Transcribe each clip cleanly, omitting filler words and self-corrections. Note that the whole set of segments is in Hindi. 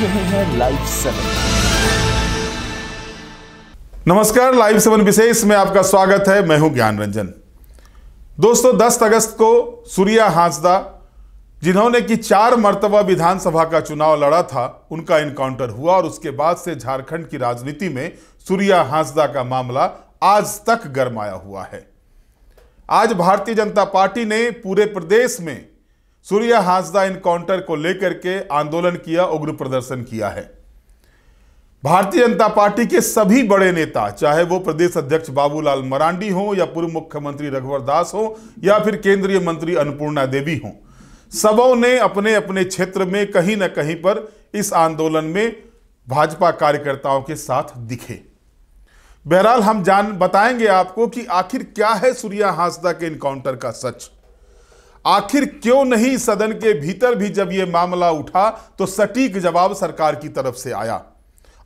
रहे हैं लाइव 7। नमस्कार, लाइव 7 विशेष में आपका स्वागत है। मैं हूं ज्ञान रंजन। दोस्तों, 10 अगस्त को सूर्या हांसदा, जिन्होंने कि 4 मर्तबा विधानसभा का चुनाव लड़ा था, उनका इनकाउंटर हुआ और उसके बाद से झारखंड की राजनीति में सूर्या हांसदा का मामला आज तक गरमाया हुआ है। आज भारतीय जनता पार्टी ने पूरे प्रदेश में सूर्या हांसदा इनकाउंटर को लेकर के आंदोलन किया, उग्र प्रदर्शन किया है। भारतीय जनता पार्टी के सभी बड़े नेता, चाहे वो प्रदेश अध्यक्ष बाबूलाल मरांडी हो या पूर्व मुख्यमंत्री रघुवर दास हो या फिर केंद्रीय मंत्री अन्नपूर्णा देवी हो, सबों ने अपने अपने क्षेत्र में कहीं ना कहीं पर इस आंदोलन में भाजपा कार्यकर्ताओं के साथ दिखे। बहरहाल हम बताएंगे आपको कि आखिर क्या है सूर्या हांसदा के इनकाउंटर का सच। आखिर क्यों नहीं सदन के भीतर भी जब यह मामला उठा तो सटीक जवाब सरकार की तरफ से आया।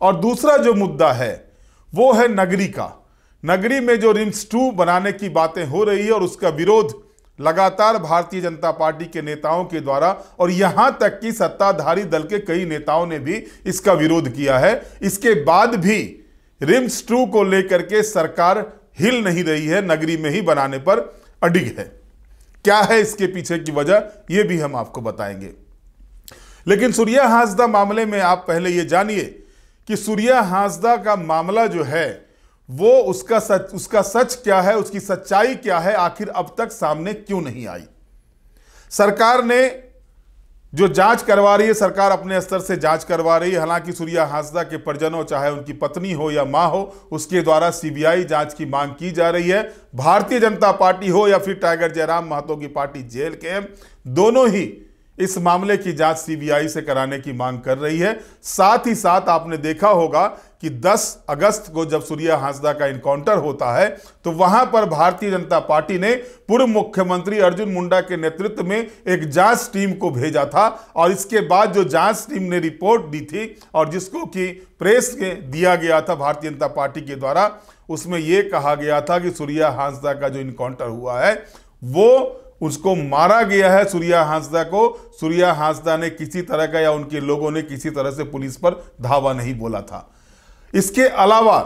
और दूसरा जो मुद्दा है वो है नगरी का। नगरी में जो रिम्स 2 बनाने की बातें हो रही है और उसका विरोध लगातार भारतीय जनता पार्टी के नेताओं के द्वारा, और यहां तक कि सत्ताधारी दल के कई नेताओं ने भी इसका विरोध किया है। इसके बाद भी रिम्स 2 को लेकर के सरकार हिल नहीं रही है, नगरी में ही बनाने पर अडिग है। क्या है इसके पीछे की वजह, यह भी हम आपको बताएंगे। लेकिन सूर्या हांसदा मामले में आप पहले यह जानिए कि सूर्या हांसदा का मामला जो है वो उसका सच क्या है, उसकी सच्चाई क्या है, आखिर अब तक सामने क्यों नहीं आई। सरकार ने जो जांच करवा रही है, सरकार अपने स्तर से जांच करवा रही है। हालांकि सूर्या हांसदा के परिजनों, चाहे उनकी पत्नी हो या मां हो, उसके द्वारा सीबीआई जांच की मांग की जा रही है। भारतीय जनता पार्टी हो या फिर टाइगर जयराम महतो की पार्टी जेएलकेएम, दोनों ही इस मामले की जांच सीबीआई से कराने की मांग कर रही है। साथ ही साथ आपने देखा होगा कि 10 अगस्त को जब सूर्या हांसदा का इनकाउंटर होता है तो वहां पर भारतीय जनता पार्टी ने पूर्व मुख्यमंत्री अर्जुन मुंडा के नेतृत्व में एक जांच टीम को भेजा था। और इसके बाद जो जांच टीम ने रिपोर्ट दी थी और जिसको कि प्रेस में दिया गया था भारतीय जनता पार्टी के द्वारा, उसमें यह कहा गया था कि सूर्या हांसदा का जो इनकाउंटर हुआ है वो उसको मारा गया है। सूर्या हांसदा को सूर्या हांसदा ने किसी तरह का या उनके लोगों ने किसी तरह से पुलिस पर धावा नहीं बोला था। इसके अलावा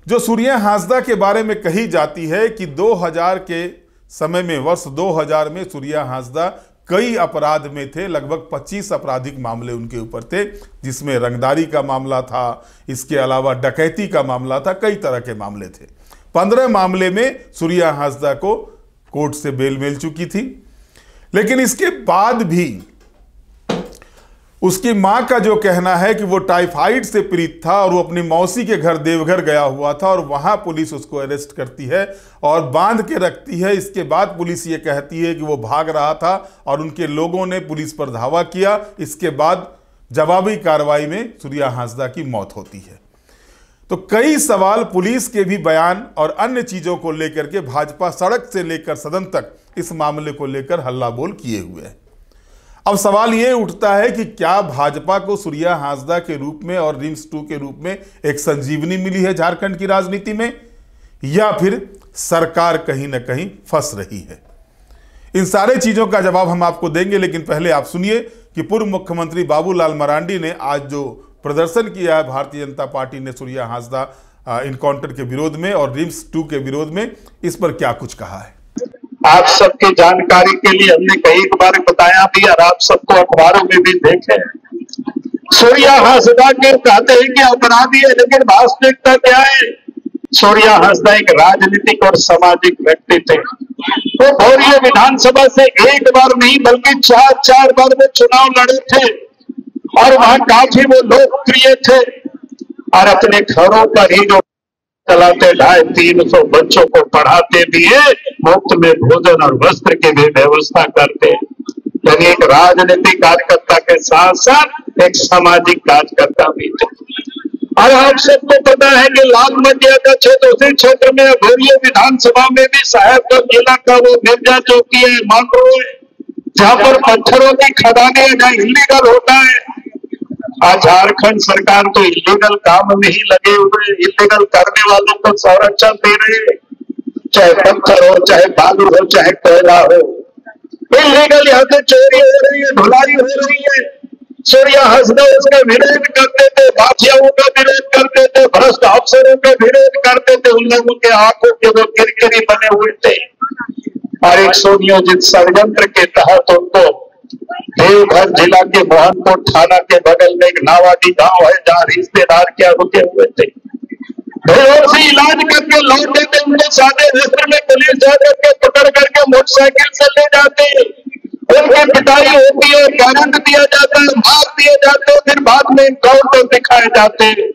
जो सूर्या हांसदा के बारे में कही जाती है कि 2000 के समय में, वर्ष 2000 में सूर्या हांसदा कई अपराध में थे। लगभग 25 आपराधिक मामले उनके ऊपर थे, जिसमें रंगदारी का मामला था, इसके अलावा डकैती का मामला था, कई तरह के मामले थे। 15 मामले में सूर्या हांसदा को कोर्ट से बेल मिल चुकी थी। लेकिन इसके बाद भी उसकी मां का जो कहना है कि वो टाइफाइड से पीड़ित था और वो अपनी मौसी के घर देवघर गया हुआ था और वहां पुलिस उसको अरेस्ट करती है और बांध के रखती है। इसके बाद पुलिस ये कहती है कि वो भाग रहा था और उनके लोगों ने पुलिस पर धावा किया। इसके बाद जवाबी कार्रवाई में सूर्या हांसदा की मौत होती है। तो कई सवाल, पुलिस के भी बयान और अन्य चीजों को लेकर के भाजपा सड़क से लेकर सदन तक इस मामले को लेकर हल्ला बोल किए हुए है। अब सवाल यह उठता है कि क्या भाजपा को सूर्या हांसदा के रूप में और रिम्स 2 के रूप में एक संजीवनी मिली है झारखंड की राजनीति में, या फिर सरकार कहीं ना कहीं फंस रही है। इन सारे चीजों का जवाब हम आपको देंगे, लेकिन पहले आप सुनिए कि पूर्व मुख्यमंत्री बाबूलाल मरांडी ने आज जो प्रदर्शन किया है भारतीय जनता पार्टी ने सूर्या हांसदा इनकाउंटर के विरोध में और रिम्स 2 के विरोध में, इस पर क्या कुछ कहा है। आप सबकी जानकारी के लिए हमने कई बार बताया भी और आप सबको अखबारों में भी देखे। सूर्या हांसदा के कहते हैं कि अपराधी है, लेकिन वास्तविकता क्या है? सूर्या हांसदा एक राजनीतिक और सामाजिक व्यक्ति थे। वो भोरिया विधानसभा से एक बार नहीं बल्कि 4 बार वो चुनाव लड़े थे और वहां काफी वो लोकप्रिय थे और अपने घरों पर ही जो चलाते 250-300 बच्चों को पढ़ाते भी है, मुफ्त में भोजन और वस्त्र की भी व्यवस्था करते हैं। यानी एक राजनीतिक कार्यकर्ता के साथ साथ एक सामाजिक कार्यकर्ता भी थे। और आप सबको पता है कि लाल मटिया का क्षेत्र, उसी क्षेत्र में भोरिया विधानसभा में भी साहेबगंज जिला का वो मिर्जा चौकी है, मांगरो है, जहां पर पत्थरों की खदानें जहां इलीगल होता है। आज झारखंड सरकार तो इलीगल काम में ही लगे हुए, इलीगल करने वालों को संरक्षण दे रहे, चाहे पत्थर हो, चाहे बालू हो, चाहे कोयला हो। इलीगल यहाँ से चोरी हो रही है, ढुलाई हो रही है। सूर्या हांसदा उसका विरोध करते थे, माफियाओं का विरोध करते थे, भ्रष्ट अफसरों का विरोध करते थे। उन लोगों के आंखों के वो किरकिरी बने हुए थे और एक सुनियोजित षड्यंत्र के तहत उनको देवघर जिला के मोहनपुर थाना के बगल में एक नावादी गांव है जहां रिश्तेदार क्या रुके हुए थे, बेहोश से इलाज करके लौटे थे। उनको सादे वस्त्र में पुलिस जाकर के पकड़ करके मोटरसाइकिल से ले जाते, उनकी पिटाई होती है, करंट दिया जाता है, मार दिए जाते हैं, फिर बाद में एनकाउंटर दिखाए जाते हैं।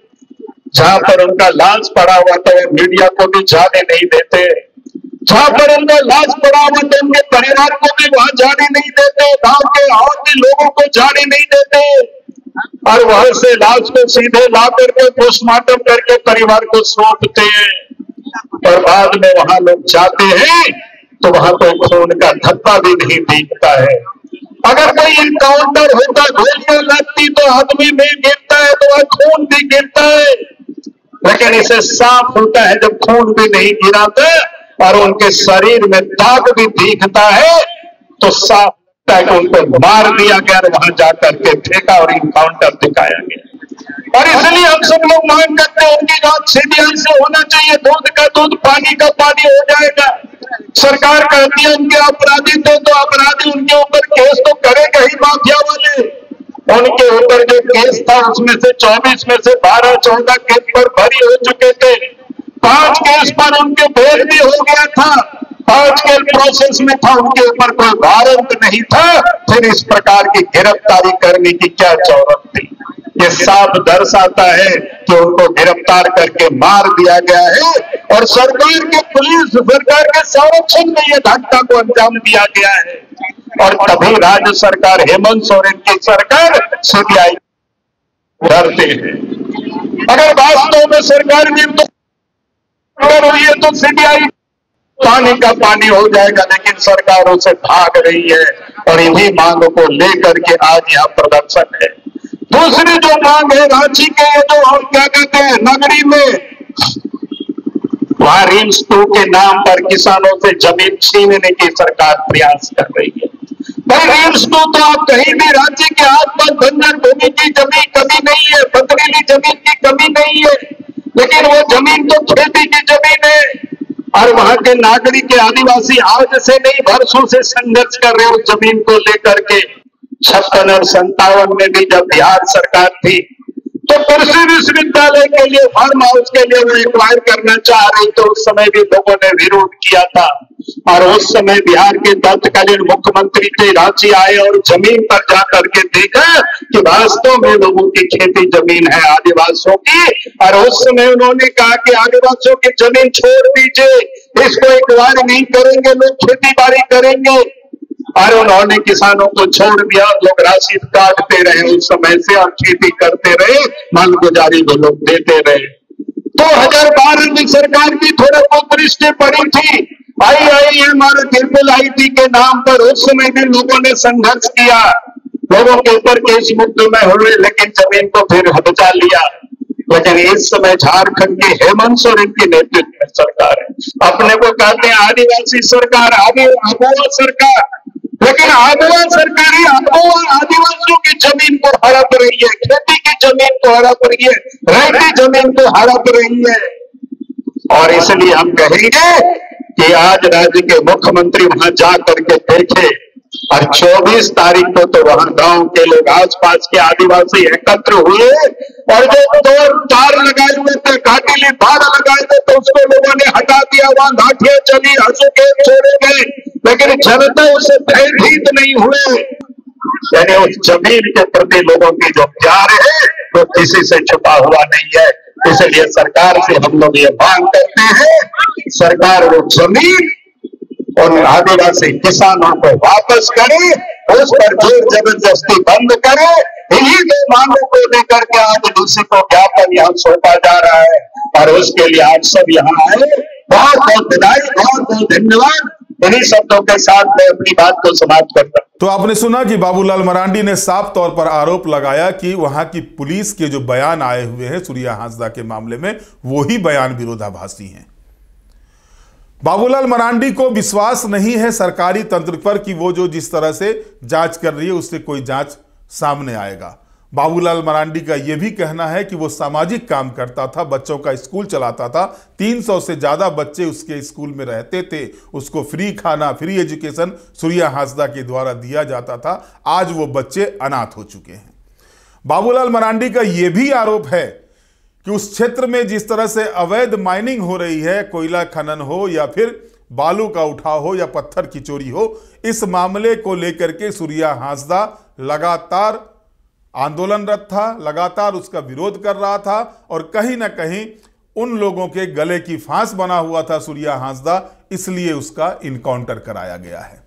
जहां पर उनका लाश पड़ा हुआ था वो मीडिया को भी जाने नहीं देते, जहां पर उनका लाश पड़ा हुआ था उनके परिवार को भी वहां जाने नहीं देते, गांव के और भी लोगों को जाने नहीं देते और वहां से लाश को सीधे ला करके पोस्टमार्टम करके परिवार को सौंपते हैं। और बाद में वहां लोग जाते हैं तो वहां कोई खून का धब्बा भी नहीं दिखता है। अगर कोई एनकाउंटर होता, गोलियां लगती तो आदमी भी गिरता है तो वह खून भी गिरता है, लेकिन इसे साफ होता है जब खून भी नहीं गिराता और उनके शरीर में दाग भी दिखता है तो साफ होता है कि उनको मार दिया गया और वहां जाकर के फेंका और इनकाउंटर दिखाया गया। और इसलिए हम सब लोग मांग करते हैं उनकी जांच सीबीआई से होना चाहिए। दूध का दूध पानी का पानी हो जाएगा। सरकार कहती है उनके अपराधी थे तो अपराधी उनके ऊपर केस तो करेगा ही माफिया वाले। उनके ऊपर जो केस था उसमें से 24 में से 12-14 केस पर बरी हो चुके थे, 5 केस पर उनके बेल भी हो गया था, 5 केस प्रोसेस में था, उनके ऊपर कोई वारंट नहीं था, फिर इस प्रकार की गिरफ्तारी करने की क्या जरूरत थी। ये साफ दर्शाता है कि उनको गिरफ्तार करके मार दिया गया है और सरकार के पुलिस सरकार के संरक्षण में ये घटना को अंजाम दिया गया है। और तभी राज्य सरकार हेमंत सोरेन की सरकार सीबीआई डरते हैं। अगर वास्तव में सरकार निर्दोष हुई है तो सीबीआई पानी का पानी हो जाएगा, लेकिन सरकार उसे भाग रही है और इन्हीं मांगों को लेकर के आज यहाँ प्रदर्शन है। दूसरी जो मांग है रांची के जो हम क्या कहते हैं नगरी में, वहां रिम्स 2 के नाम पर किसानों से जमीन छीनने की सरकार प्रयास कर रही है। भाई रिम्स 2 तो आप कहीं भी राज्य के आसपास बंजर भूमि की जमीन कमी नहीं है, पथरीली जमीन की कमी नहीं है, लेकिन वो जमीन तो खेती की जमीन है और वहां के नागरिक के आदिवासी आज से नहीं वर्षों से संघर्ष कर रहे उस जमीन को लेकर के। 56 और 57 में भी जब बिहार सरकार थी तो कृषि विश्वविद्यालय के लिए फार्म हाउस के लिए वो एक्वायर करना चाह रही तो उस समय भी लोगों ने विरोध किया था। और उस समय बिहार के तत्कालीन मुख्यमंत्री थे, रांची आए और जमीन पर जाकर के देखा कि वास्तव में लोगों की खेती जमीन है आदिवासियों की। और उस समय उन्होंने कहा कि आदिवासियों की जमीन छोड़ दीजिए, इसको एक्वायर नहीं करेंगे, लोग खेती बाड़ी करेंगे। और उन्होंने किसानों को छोड़ दिया, लोग राशि काटते रहे उस समय से और खेती करते रहे, मालगुजारी वो लोग देते रहे। 2012 में सरकार की थोड़ा बहुत दृष्टि पड़ी थी, IIM और IIIT के नाम पर उस समय भी लोगों ने संघर्ष किया, लोगों के ऊपर केस मुकदमे हुए, लेकिन जमीन को फिर बचा लिया। लेकिन इस समय झारखंड की हेमंत सोरेन की नेतृत्व में सरकार है। अपने को कहते हैं आदिवासी सरकार, आबोआ सरकार, लेकिन आबोआ सरकार ही आदिवासियों की जमीन को हड़प रही है, खेती की जमीन को हड़प रही है, रैयती जमीन को हड़प रही है। और इसलिए हम कहेंगे कि आज राज्य के मुख्यमंत्री वहां जा करके देखे और 24 तारीख को तो वहां गांव के लोग आसपास के आदिवासी एकत्र हुए और जो 2 तार लगाए हुए थे, काटीली तार लगाए थे, तो उसको लोगों ने हटा दिया, वहां लाठियां चली, हंसुखेत छोड़े गए, लेकिन जनता उससे भयभीत नहीं हुए। यानी उस जमीन के प्रति लोगों की जो प्यार है वो किसी से छुपा हुआ नहीं है। इसलिए सरकार से हम लोग ये मांग करते हैं, सरकार वो जमीन और आदिवासी किसानों को वापस करे, उस पर जोर जबरदस्ती बंद करे। इन्हीं 2 मांगों को लेकर के आज डीसी को ज्ञापन यहाँ सौंपा जा रहा है और उसके लिए आप सब यहाँ आए, बहुत बहुत बधाई, बहुत बहुत धन्यवाद। इन्हीं शब्दों के साथ मैं अपनी बात को समाप्त करता हूं। तो आपने सुना कि बाबूलाल मरांडी ने साफ तौर पर आरोप लगाया कि वहां की पुलिस के जो बयान आए हुए हैं सूर्या हांसदा के मामले में, वो ही बयान विरोधाभासी हैं। बाबूलाल मरांडी को विश्वास नहीं है सरकारी तंत्र पर कि वो जो जिस तरह से जांच कर रही है उससे कोई जांच सामने आएगा। बाबूलाल मरांडी का यह भी कहना है कि वो सामाजिक काम करता था, बच्चों का स्कूल चलाता था, 300 से ज्यादा बच्चे उसके स्कूल में रहते थे, उसको फ्री खाना, फ्री एजुकेशन सूर्या हांसदा के द्वारा दिया जाता था। आज वो बच्चे अनाथ हो चुके हैं। बाबूलाल मरांडी का यह भी आरोप है कि उस क्षेत्र में जिस तरह से अवैध माइनिंग हो रही है, कोयला खनन हो या फिर बालू का उठाव हो या पत्थर की चोरी हो, इस मामले को लेकर के सूर्या हांसदा लगातार आंदोलनरत था, लगातार उसका विरोध कर रहा था और कहीं ना कहीं उन लोगों के गले की फांस बना हुआ था सूर्या हांसदा, इसलिए उसका इनकाउंटर कराया गया है।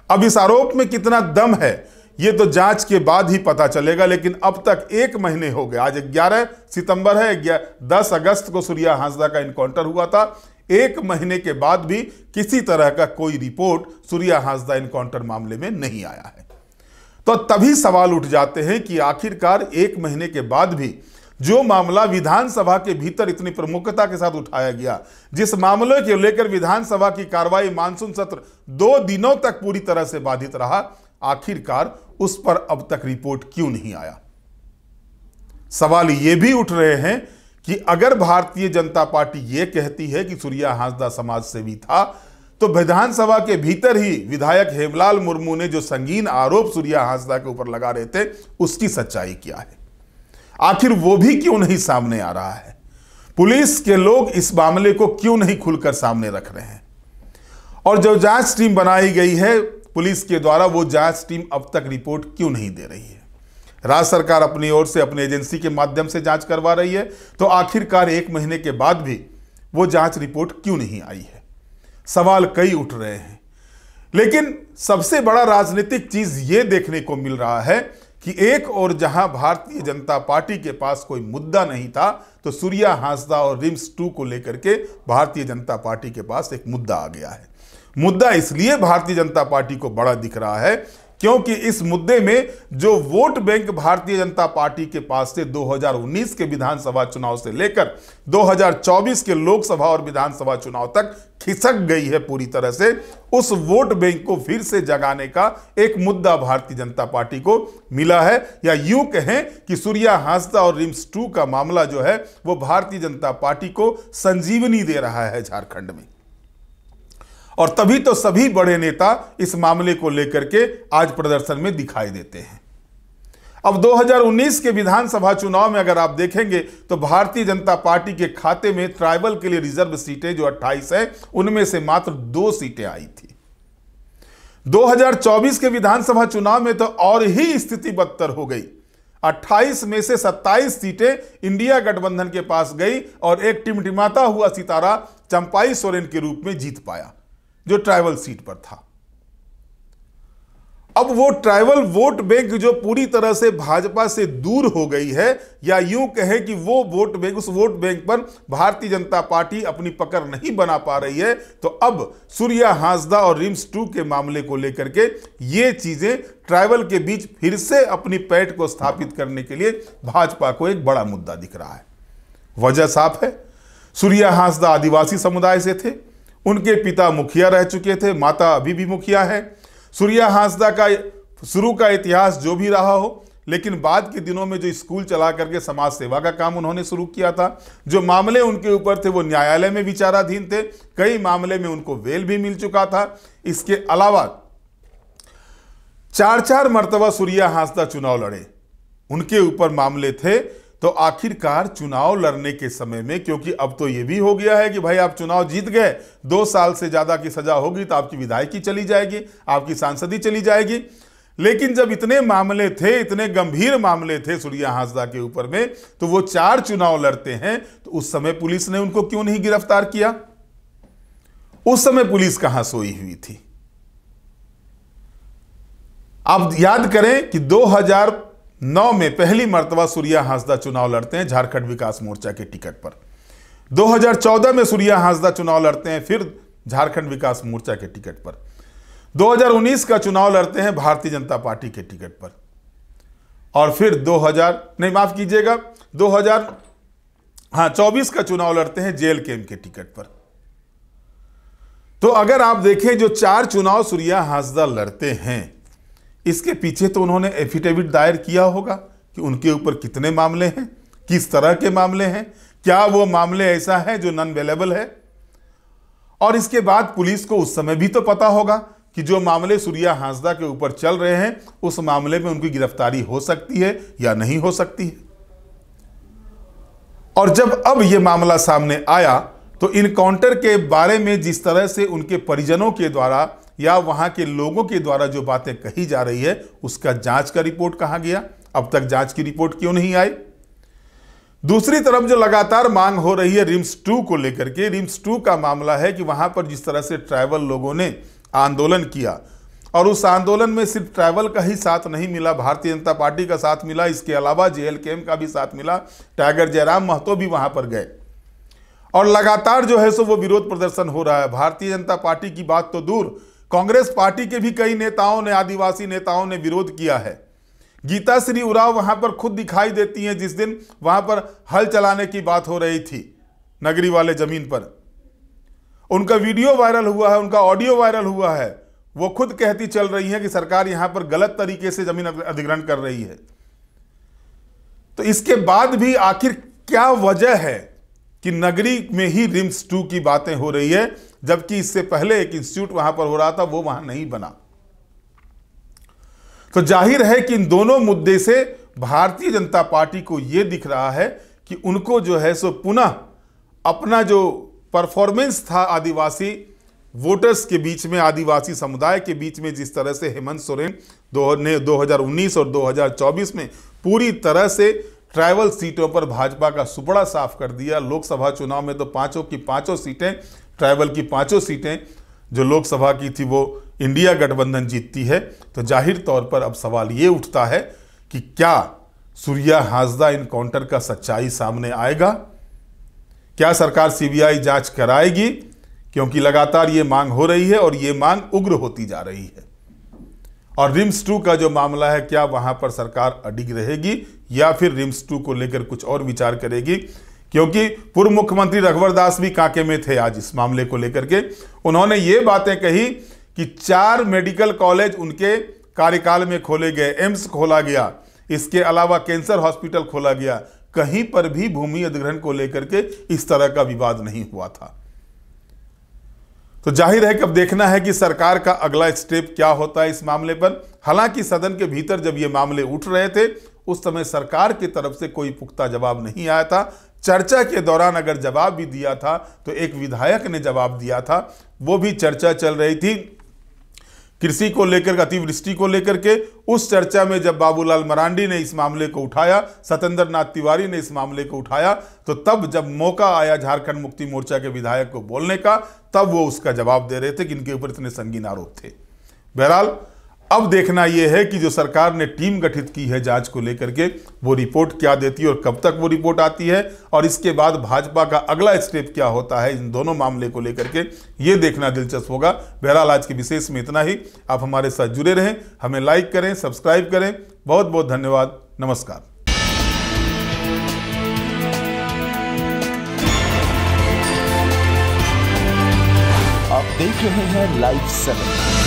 अब इस आरोप में कितना दम है ये तो जांच के बाद ही पता चलेगा, लेकिन अब तक 1 महीने हो गए। आज 11 सितंबर है, 10 अगस्त को सूर्या हांसदा का इनकाउंटर हुआ था। 1 महीने के बाद भी किसी तरह का कोई रिपोर्ट सूर्या हांसदा इनकाउंटर मामले में नहीं आया है। तो तभी सवाल उठ जाते हैं कि आखिरकार 1 महीने के बाद भी जो मामला विधानसभा के भीतर इतनी प्रमुखता के साथ उठाया गया, जिस मामले के लेकर विधानसभा की कार्रवाई मानसून सत्र 2 दिनों तक पूरी तरह से बाधित रहा, आखिरकार उस पर अब तक रिपोर्ट क्यों नहीं आया। सवाल ये भी उठ रहे हैं कि अगर भारतीय जनता पार्टी ये कहती है कि सूर्या हांसदा समाज सेवी था, तो विधानसभा के भीतर ही विधायक हेमलाल मुर्मू ने जो संगीन आरोप सूर्या हांसदा के ऊपर लगा रहे थे, उसकी सच्चाई क्या है, आखिर वो भी क्यों नहीं सामने आ रहा है। पुलिस के लोग इस मामले को क्यों नहीं खुलकर सामने रख रहे हैं, और जो जांच टीम बनाई गई है पुलिस के द्वारा, वो जांच टीम अब तक रिपोर्ट क्यों नहीं दे रही है। राज्य सरकार अपनी ओर से अपनी एजेंसी के माध्यम से जांच करवा रही है, तो आखिरकार 1 महीने के बाद भी वो जांच रिपोर्ट क्यों नहीं आई है। सवाल कई उठ रहे हैं, लेकिन सबसे बड़ा राजनीतिक चीज ये देखने को मिल रहा है कि एक और जहां भारतीय जनता पार्टी के पास कोई मुद्दा नहीं था, तो सूर्या हांसदा और रिम्स 2 को लेकर के भारतीय जनता पार्टी के पास एक मुद्दा आ गया है। मुद्दा इसलिए भारतीय जनता पार्टी को बड़ा दिख रहा है क्योंकि इस मुद्दे में जो vote bank Bharatiya Janata party के पास से 2019 के विधानसभा चुनाव से लेकर 2024 के लोकसभा और विधानसभा चुनाव तक खिसक गई है पूरी तरह से, उस वोट बैंक को फिर से जगाने का एक मुद्दा भारतीय जनता पार्टी को मिला है। या यूं कहें कि सूर्या हांसदा और रिम्स 2 का मामला जो है वो भारतीय जनता पार्टी को संजीवनी दे रहा है झारखंड में, और तभी तो सभी बड़े नेता इस मामले को लेकर के आज प्रदर्शन में दिखाई देते हैं। अब 2019 के विधानसभा चुनाव में अगर आप देखेंगे तो भारतीय जनता पार्टी के खाते में ट्राइबल के लिए रिजर्व सीटें जो 28 है, उनमें से मात्र 2 सीटें आई थी। 2024 के विधानसभा चुनाव में तो और ही स्थिति बदतर हो गई। 28 में से 27 सीटें इंडिया गठबंधन के पास गई और एक टिमटिमाता हुआ सितारा चंपाई सोरेन के रूप में जीत पाया, जो ट्राइबल सीट पर था। अब वो ट्राइबल वोट बैंक जो पूरी तरह से भाजपा से दूर हो गई है, या यूं कहें कि वो वोट बैंक, उस वोट बैंक पर भारतीय जनता पार्टी अपनी पकड़ नहीं बना पा रही है, तो अब सूर्या हांसदा और रिम्स 2 के मामले को लेकर के ये चीजें ट्राइबल के बीच फिर से अपनी पैठ को स्थापित करने के लिए भाजपा को एक बड़ा मुद्दा दिख रहा है। वजह साफ है, सूर्या हांसदा आदिवासी समुदाय से थे, उनके पिता मुखिया रह चुके थे, माता अभी भी मुखिया है। सूर्या हांसदा का शुरू का इतिहास जो भी रहा हो, लेकिन बाद के दिनों में जो स्कूल चला करके समाज सेवा का काम उन्होंने शुरू किया था, जो मामले उनके ऊपर थे वो न्यायालय में विचाराधीन थे, कई मामले में उनको बेल भी मिल चुका था। इसके अलावा 4 मर्तबा सूर्या हांसदा चुनाव लड़े, उनके ऊपर मामले थे। तो आखिरकार चुनाव लड़ने के समय में, क्योंकि अब तो यह भी हो गया है कि भाई आप चुनाव जीत गए, 2 साल से ज्यादा की सजा होगी तो आपकी विधायकी चली जाएगी, आपकी सांसदी चली जाएगी। लेकिन जब इतने मामले थे, इतने गंभीर मामले थे सूर्या हांसदा के ऊपर में, तो वो 4 चुनाव लड़ते हैं, तो उस समय पुलिस ने उनको क्यों नहीं गिरफ्तार किया? उस समय पुलिस कहां सोई हुई थी? आप याद करें कि 2009 में पहली मर्तबा सूर्या हांसदा चुनाव लड़ते हैं झारखंड विकास मोर्चा के टिकट पर। 2014 में सूर्या हांसदा चुनाव लड़ते हैं फिर झारखंड विकास मोर्चा के टिकट पर। 2019 का चुनाव लड़ते हैं भारतीय जनता पार्टी के टिकट पर, और फिर 2024 का चुनाव लड़ते हैं जेएलकेएम के टिकट पर। तो अगर आप देखें जो 4 चुनाव सूर्या हांसदा लड़ते हैं, इसके पीछे तो उन्होंने एफिडेविट दायर किया होगा कि उनके ऊपर कितने मामले हैं, किस तरह के मामले हैं, क्या वो मामले ऐसा है जो नॉन अवेलेबल है। और इसके बाद पुलिस को उस समय भी तो पता होगा कि जो मामले सूर्या हांसदा के ऊपर चल रहे हैं उस मामले में उनकी गिरफ्तारी हो सकती है या नहीं हो सकती है। और जब अब यह मामला सामने आया तो इनकाउंटर के बारे में जिस तरह से उनके परिजनों के द्वारा या वहां के लोगों के द्वारा जो बातें कही जा रही है उसका जांच का रिपोर्ट कहां गया, अब तक जांच की रिपोर्ट क्यों नहीं आई। दूसरी तरफ जो लगातार मांग हो रही है रिम्स 2 को लेकर के, रिम्स 2 का मामला है कि वहां पर जिस तरह से ट्राइबल लोगों ने आंदोलन किया और उस आंदोलन में सिर्फ ट्राइबल का ही साथ नहीं मिला, भारतीय जनता पार्टी का साथ मिला, इसके अलावा JLKM का भी साथ मिला, टाइगर जयराम महतो भी वहां पर गए और लगातार जो है सो वो विरोध प्रदर्शन हो रहा है। भारतीय जनता पार्टी की बात तो दूर, कांग्रेस पार्टी के भी कई नेताओं ने, आदिवासी नेताओं ने विरोध किया है। गीता श्री उरांव वहां पर खुद दिखाई देती हैं जिस दिन वहां पर हल चलाने की बात हो रही थी नगरी वाले जमीन पर, उनका वीडियो वायरल हुआ है, उनका ऑडियो वायरल हुआ है, वो खुद कहती चल रही है कि सरकार यहां पर गलत तरीके से जमीन अधिग्रहण कर रही है। तो इसके बाद भी आखिर क्या वजह है कि नगरी में ही रिम्स 2 की बातें हो रही है, जबकि इससे पहले एक इंस्टीट्यूट वहां पर हो रहा था, वो वहां नहीं बना। तो जाहिर है कि इन दोनों मुद्दे से भारतीय जनता पार्टी को यह दिख रहा है कि उनको जो है सो पुनः अपना जो परफॉर्मेंस था आदिवासी वोटर्स के बीच में, आदिवासी समुदाय के बीच में, जिस तरह से हेमंत सोरेन ने 2019 और 2024 में पूरी तरह से ट्राइबल सीटों पर भाजपा का सुपड़ा साफ कर दिया। लोकसभा चुनाव में तो 5 की 5 सीटें, ट्राइबल की 5 सीटें जो लोकसभा की थी वो इंडिया गठबंधन जीतती है। तो जाहिर तौर पर अब सवाल ये उठता है कि क्या सूर्या हांसदा इनकाउंटर का सच्चाई सामने आएगा, क्या सरकार CBI जांच कराएगी, क्योंकि लगातार ये मांग हो रही है और ये मांग उग्र होती जा रही है। और रिम्स 2 का जो मामला है, क्या वहां पर सरकार अडिग रहेगी या फिर रिम्स 2 को लेकर कुछ और विचार करेगी, क्योंकि पूर्व मुख्यमंत्री रघुवर दास भी कांके में थे आज इस मामले को लेकर के। उन्होंने ये बातें कही कि 4 मेडिकल कॉलेज उनके कार्यकाल में खोले गए, एम्स खोला गया, इसके अलावा कैंसर हॉस्पिटल खोला गया, कहीं पर भी भूमि अधिग्रहण को लेकर के इस तरह का विवाद नहीं हुआ था। तो जाहिर है कि अब देखना है कि सरकार का अगला स्टेप क्या होता है इस मामले पर। हालांकि सदन के भीतर जब ये मामले उठ रहे थे उस समय सरकार की तरफ से कोई पुख्ता जवाब नहीं आया था। चर्चा के दौरान अगर जवाब भी दिया था तो एक विधायक ने जवाब दिया था, वो भी चर्चा चल रही थी कृषि को लेकर, अतिवृष्टि को लेकर के। उस चर्चा में जब बाबूलाल मरांडी ने इस मामले को उठाया, सत्येंद्र नाथ तिवारी ने इस मामले को उठाया, तो तब जब मौका आया झारखंड मुक्ति मोर्चा के विधायक को बोलने का, तब वो उसका जवाब दे रहे थे कि इनके ऊपर इतने संगीन आरोप थे। बहरहाल अब देखना यह है कि जो सरकार ने टीम गठित की है जांच को लेकर के, वो रिपोर्ट क्या देती है और कब तक वो रिपोर्ट आती है, और इसके बाद भाजपा का अगला स्टेप क्या होता है इन दोनों मामले को लेकर के, ये देखना दिलचस्प होगा। बहरहाल आज के विशेष में इतना ही। आप हमारे साथ जुड़े रहें, हमें लाइक करें, सब्सक्राइब करें। बहुत बहुत धन्यवाद। नमस्कार। आप देख रहे हैं लाइव 7।